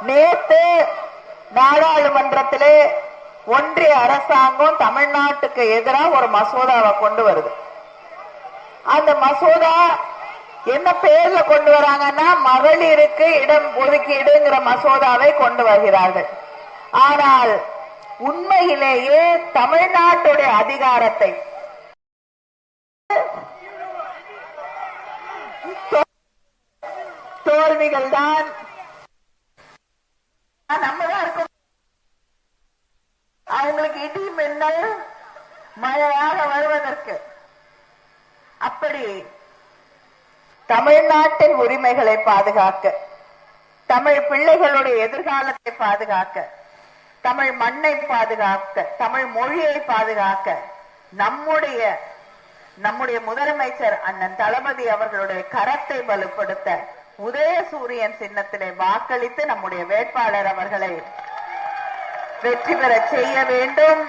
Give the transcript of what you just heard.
நேத்து நாடாளுமன்றத்திலே ஒன்றிய அரசாங்கம் தமிழ்நாட்டுக்கு எதிராக ஒரு மசோதாவை கொண்டு வருது. அந்த மசோதா என்ன பேர்ல கொண்டு வராங்கன்னா மகளிருக்கு இடம் ஒதுக்கீடுங்கிற மசோதாவை கொண்டு வருகிறார்கள். ஆனால் உண்மையிலேயே தமிழ்நாட்டுடைய அதிகாரத்தை தோல்விகள் தான் நம்மதான் இருக்கும். அவங்களுக்கு இடி மின்னல் மழையாக வருவதற்கு அப்படி தமிழ்நாட்டின் உரிமைகளை பாதுகாக்க, தமிழ் பிள்ளைகளுடைய எதிர்காலத்தை பாதுகாக்க, தமிழ் மண்ணை பாதுகாக்க, தமிழ் மொழியை பாதுகாக்க நம்முடைய முதலமைச்சர் அண்ணன் தளபதி அவர்களுடைய கரத்தை வலுப்படுத்த உதயசூரியன் சின்னத்திலே வாக்களித்து நம்முடைய வேட்பாளர் அவர்களை வெற்றி பெற செய்ய வேண்டும்.